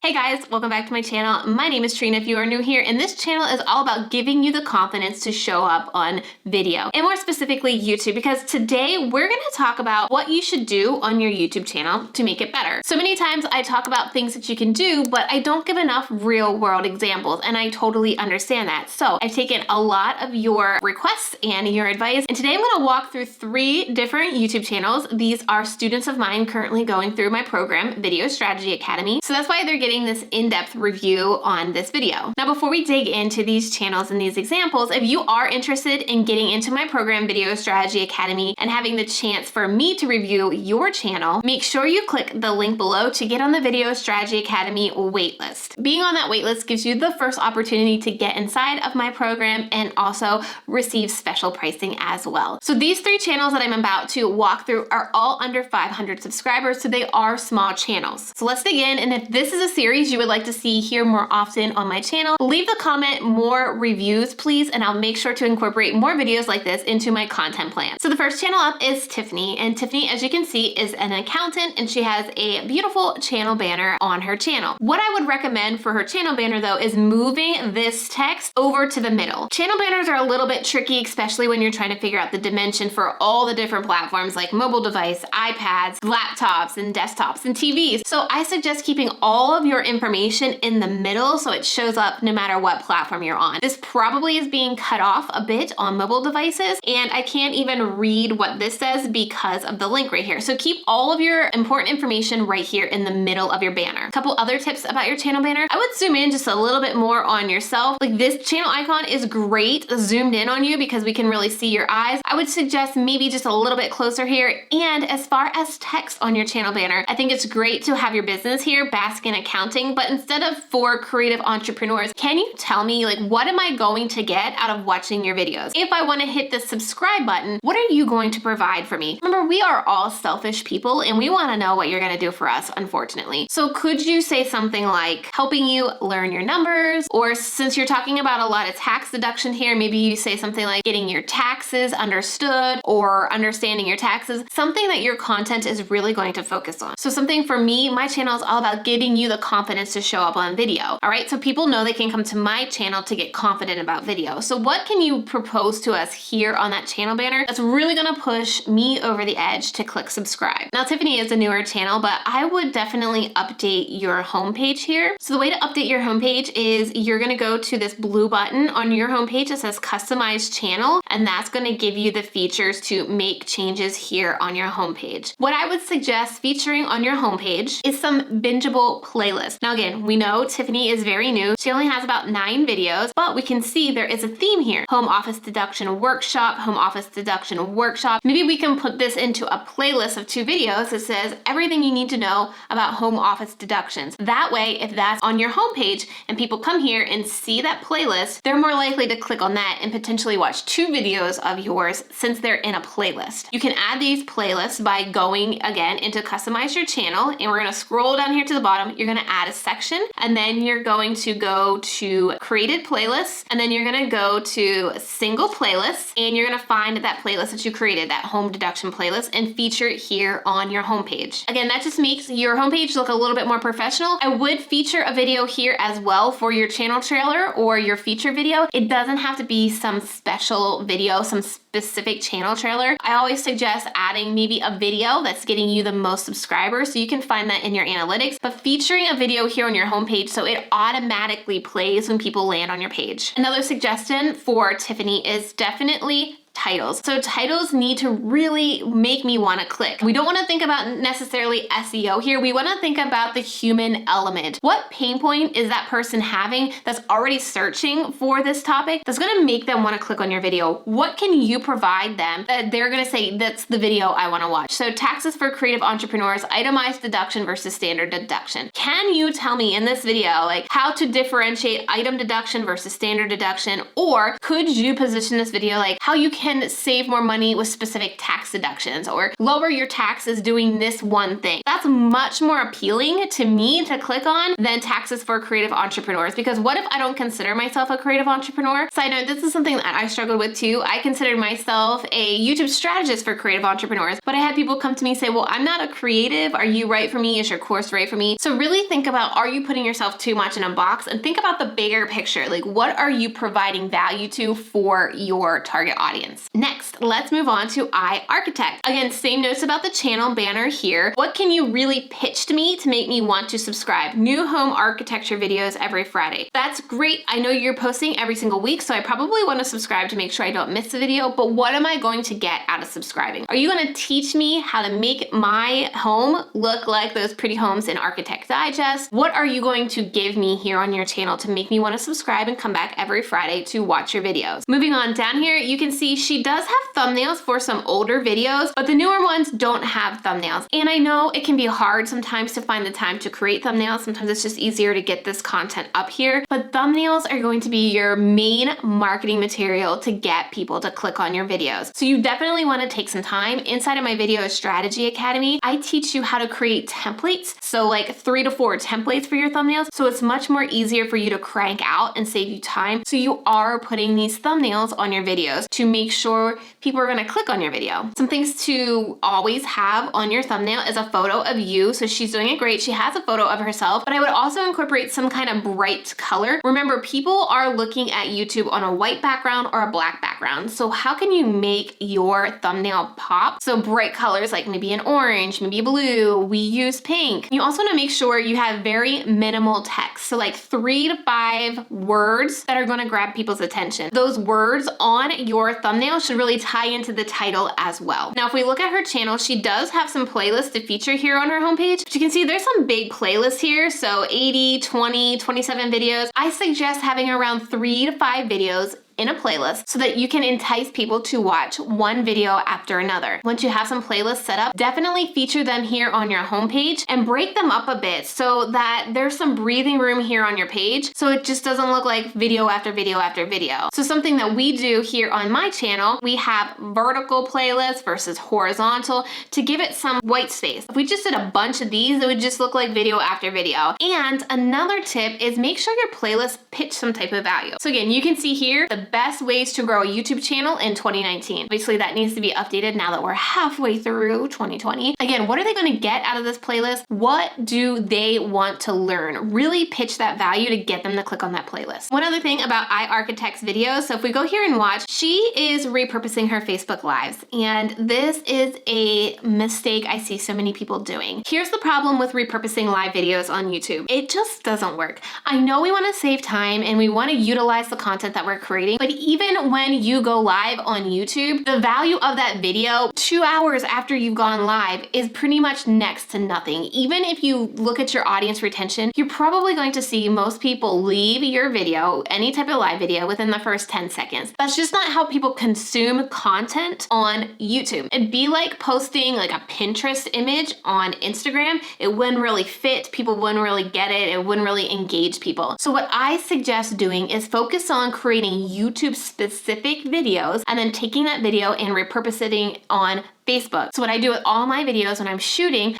Hey guys, welcome back to my channel. My name is Trina if you are new here, and this channel is all about giving you the confidence to show up on video, and more specifically YouTube, because today we're going to talk about what you should do on your YouTube channel to make it better. So many times I talk about things that you can do, but I don't give enough real world examples, and I totally understand that. So I've taken a lot of your requests and your advice, and today I'm going to walk through 3 different YouTube channels. These are students of mine currently going through my program, Video Strategy Academy. So that's why they're getting this in-depth review on this video. Now, before we dig into these channels and these examples, if you are interested in getting into my program, Video Strategy Academy, and having the chance for me to review your channel, make sure you click the link below to get on the Video Strategy Academy waitlist. Being on that waitlist gives you the first opportunity to get inside of my program and also receive special pricing as well. So these 3 channels that I'm about to walk through are all under 500 subscribers, so they are small channels. So let's dig in, and if this is a series you would like to see here more often on my channel, leave the comment more reviews please, and I'll make sure to incorporate more videos like this into my content plan. So the first channel up is Tiffany, and Tiffany, as you can see, is an accountant, and she has a beautiful channel banner on her channel. What I would recommend for her channel banner though is moving this text over to the middle. Channel banners are a little bit tricky, especially when you're trying to figure out the dimension for all the different platforms like mobile device, iPads, laptops, and desktops, and TVs. So I suggest keeping all of your information in the middle so it shows up no matter what platform you're on. This probably is being cut off a bit on mobile devices, and I can't even read what this says because of the link right here. So keep all of your important information right here in the middle of your banner. A couple other tips about your channel banner. I would zoom in just a little bit more on yourself. Like, this channel icon is great zoomed in on you because we can really see your eyes. I would suggest maybe just a little bit closer here. And as far as text on your channel banner, I think it's great to have your business here, Bask in Accounting, but instead of for creative entrepreneurs, can you tell me, like, what am I going to get out of watching your videos? If I want to hit the subscribe button, what are you going to provide for me? Remember, we are all selfish people and we want to know what you're going to do for us, unfortunately. So could you say something like helping you learn your numbers? Or since you're talking about a lot of tax deduction here, maybe you say something like getting your taxes understood or understanding your taxes, something that your content is really going to focus on. So something for me, my channel is all about giving you the confidence to show up on video. All right, so people know they can come to my channel to get confident about video. So what can you propose to us here on that channel banner that's really gonna push me over the edge to click subscribe? Now, Tiffany is a newer channel, but I would definitely update your homepage here. So the way to update your homepage is you're gonna go to this blue button on your homepage that says customize channel, and that's gonna give you the features to make changes here on your homepage. What I would suggest featuring on your homepage is some bingeable playlists. Now again, we know Tiffany is very new. She only has about 9 videos, but we can see there is a theme here. Home office deduction workshop, home office deduction workshop. Maybe we can put this into a playlist of 2 videos that says everything you need to know about home office deductions. That way, if that's on your homepage and people come here and see that playlist, they're more likely to click on that and potentially watch 2 videos of yours since they're in a playlist. You can add these playlists by going again into customize your channel, and we're gonna scroll down here to the bottom. You're gonna add a section, and then you're going to go to created playlists, and then you're gonna go to single playlists, and you're gonna find that playlist that you created, that home deduction playlist, and feature it here on your homepage. Again, that just makes your homepage look a little bit more professional. I would feature a video here as well for your channel trailer or your feature video. It doesn't have to be some special video, some specific channel trailer. I always suggest adding maybe a video that's getting you the most subscribers, so you can find that in your analytics, but featuring a video here on your homepage so it automatically plays when people land on your page. Another suggestion for Tiffany is definitely titles. So titles need to really make me want to click. We don't want to think about necessarily SEO here. We want to think about the human element. What pain point is that person having that's already searching for this topic that's going to make them want to click on your video? What can you provide them that they're going to say, that's the video I want to watch? So taxes for creative entrepreneurs, itemized deduction versus standard deduction. Can you tell me in this video, like, how to differentiate item deduction versus standard deduction? Or could you position this video like how you can can save more money with specific tax deductions or lower your taxes doing this one thing. That's much more appealing to me to click on than taxes for creative entrepreneurs, because what if I don't consider myself a creative entrepreneur? Side note, this is something that I struggled with too. I considered myself a YouTube strategist for creative entrepreneurs, but I had people come to me and say, well, I'm not a creative. Are you right for me? Is your course right for me? So really think about, are you putting yourself too much in a box? And think about the bigger picture. Like, what are you providing value to for your target audience? Next, let's move on to iArchitect. Again, same notes about the channel banner here. What can you really pitch to me to make me want to subscribe? New home architecture videos every Friday. That's great. I know you're posting every single week, so I probably want to subscribe to make sure I don't miss a video, but what am I going to get out of subscribing? Are you going to teach me how to make my home look like those pretty homes in Architect Digest? What are you going to give me here on your channel to make me want to subscribe and come back every Friday to watch your videos? Moving on down here, you can see she does have thumbnails for some older videos, but the newer ones don't have thumbnails. And I know it can be hard sometimes to find the time to create thumbnails. Sometimes it's just easier to get this content up here, but thumbnails are going to be your main marketing material to get people to click on your videos. So you definitely want to take some time. Inside of my Video Strategy Academy, I teach you how to create templates. So like 3 to 4 templates for your thumbnails. So it's much more easier for you to crank out and save you time. So you are putting these thumbnails on your videos to make sure people are going to click on your video. Some things to always have on your thumbnail is a photo of you. So she's doing it great. She has a photo of herself, but I would also incorporate some kind of bright color. Remember, people are looking at YouTube on a white background or a black background. So how can you make your thumbnail pop? So bright colors, like maybe an orange, maybe blue. We use pink. You also want to make sure you have very minimal text. So like 3 to 5 words that are going to grab people's attention. Those words on your thumbnail should really tie into the title as well. Now, if we look at her channel, she does have some playlists to feature here on her homepage. But you can see there's some big playlists here. So 80, 20, 27 videos. I suggest having around 3 to 5 videos in a playlist so that you can entice people to watch one video after another. Once you have some playlists set up, definitely feature them here on your homepage and break them up a bit so that there's some breathing room here on your page so it just doesn't look like video after video after video. So something that we do here on my channel, we have vertical playlists versus horizontal to give it some white space. If we just did a bunch of these, it would just look like video after video. And another tip is make sure your playlists pitch some type of value. So again, you can see here the best ways to grow a YouTube channel in 2019. Obviously, that needs to be updated now that we're halfway through 2020. Again, what are they going to get out of this playlist? What do they want to learn? Really pitch that value to get them to click on that playlist. One other thing about iArchitect's videos, so if we go here and watch, she is repurposing her Facebook Lives, and this is a mistake I see so many people doing. Here's the problem with repurposing live videos on YouTube. It just doesn't work. I know we want to save time and we want to utilize the content that we're creating, but even when you go live on YouTube, the value of that video 2 hours after you've gone live is pretty much next to nothing. Even if you look at your audience retention, you're probably going to see most people leave your video, any type of live video, within the first 10 seconds. That's just not how people consume content on YouTube. It'd be like posting like a Pinterest image on Instagram. It wouldn't really fit. People wouldn't really get it. It wouldn't really engage people. So what I suggest doing is focus on creating YouTube specific videos and then taking that video and repurposing it on Facebook. So what I do with all my videos when I'm shooting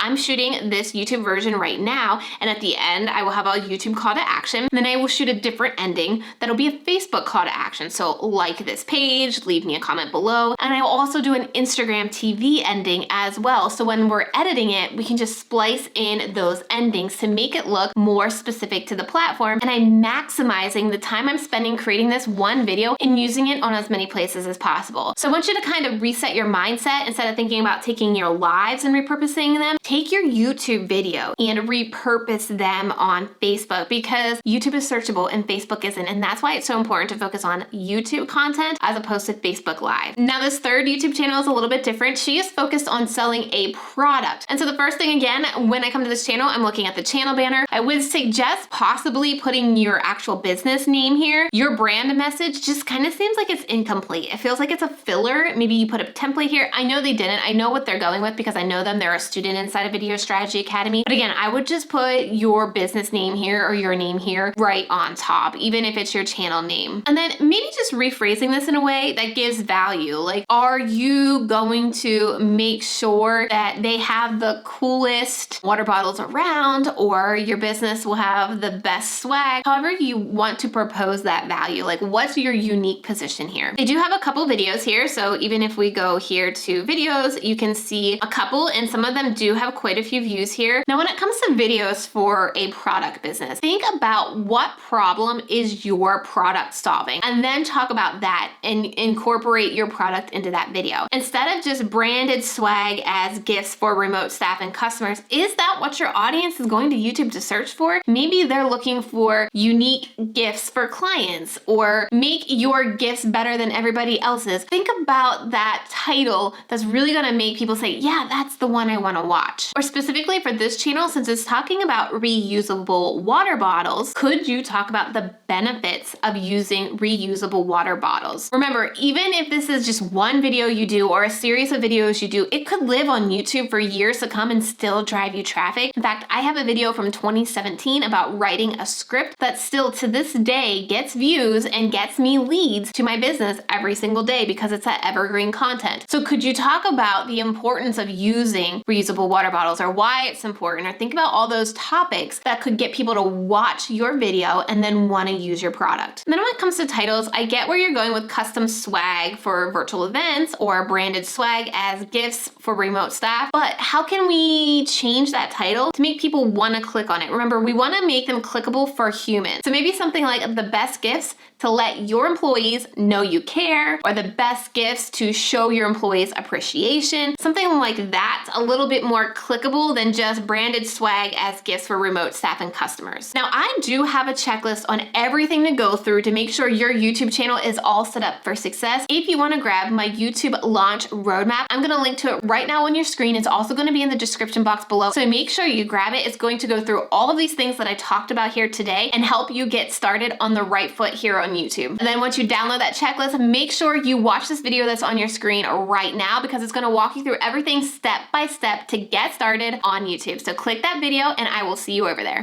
this YouTube version right now, and at the end I will have a YouTube call to action, and then I will shoot a different ending that'll be a Facebook call to action. So like this page, leave me a comment below, and I will also do an Instagram TV ending as well. So when we're editing it, we can just splice in those endings to make it look more specific to the platform, and I'm maximizing the time I'm spending creating this one video and using it on as many places as possible. So I want you to kind of reset your mindset. Instead of thinking about taking your lives and repurposing them, take your YouTube video and repurpose them on Facebook, because YouTube is searchable and Facebook isn't. And that's why it's so important to focus on YouTube content as opposed to Facebook Live. Now, this third YouTube channel is a little bit different. She is focused on selling a product. And so the first thing, again, when I come to this channel, I'm looking at the channel banner. I would suggest possibly putting your actual business name here. Your brand message just kind of seems like it's incomplete. It feels like it's a filler. Maybe you put a template here. I know they didn't. I know what they're going with because I know them. They're a student inside of Video Strategy Academy. But again, I would just put your business name here or your name here right on top, even if it's your channel name. And then maybe just rephrasing this in a way that gives value. Like, are you going to make sure that they have the coolest water bottles around, or your business will have the best swag? However you want to propose that value, like what's your unique position here? They do have a couple videos here, so even if we go here to videos, you can see a couple, and some of them do have quite a few views here. Now, when it comes to videos for a product business, think about what problem is your product solving, and then talk about that and incorporate your product into that video. Instead of just branded swag as gifts for remote staff and customers, is that what your audience is going to YouTube to search for? Maybe they're looking for unique gifts for clients, or make your gifts better than everybody else's. Think about that title that's really gonna make people say, yeah, that's the one I wanna watch. Or specifically for this channel, since it's talking about reusable water bottles, could you talk about the benefits of using reusable water bottles? Remember, even if this is just one video you do or a series of videos you do, it could live on YouTube for years to come and still drive you traffic. In fact, I have a video from 2017 about writing a script that still to this day gets views and gets me leads to my business every single day because it's that evergreen content. So could you talk about the importance of using reusable water bottles, or why it's important, or think about all those topics that could get people to watch your video and then want to use your product. And then when it comes to titles, I get where you're going with custom swag for virtual events or branded swag as gifts for remote staff, but how can we change that title to make people want to click on it? Remember, we want to make them clickable for humans. So maybe something like the best gifts to let your employees know you care, or the best gifts to show your employees appreciation. Something like that, a little bit more clickable than just branded swag as gifts for remote staff and customers. Now, I do have a checklist on everything to go through to make sure your YouTube channel is all set up for success. If you want to grab my YouTube launch roadmap, I'm going to link to it right now on your screen. It's also going to be in the description box below. So make sure you grab it. It's going to go through all of these things that I talked about here today and help you get started on the right foot here on YouTube. And then once you download that checklist, make sure you watch this video that's on your screen right now, because it's going to walk you through everything step by step to get started on YouTube. So click that video and I will see you over there.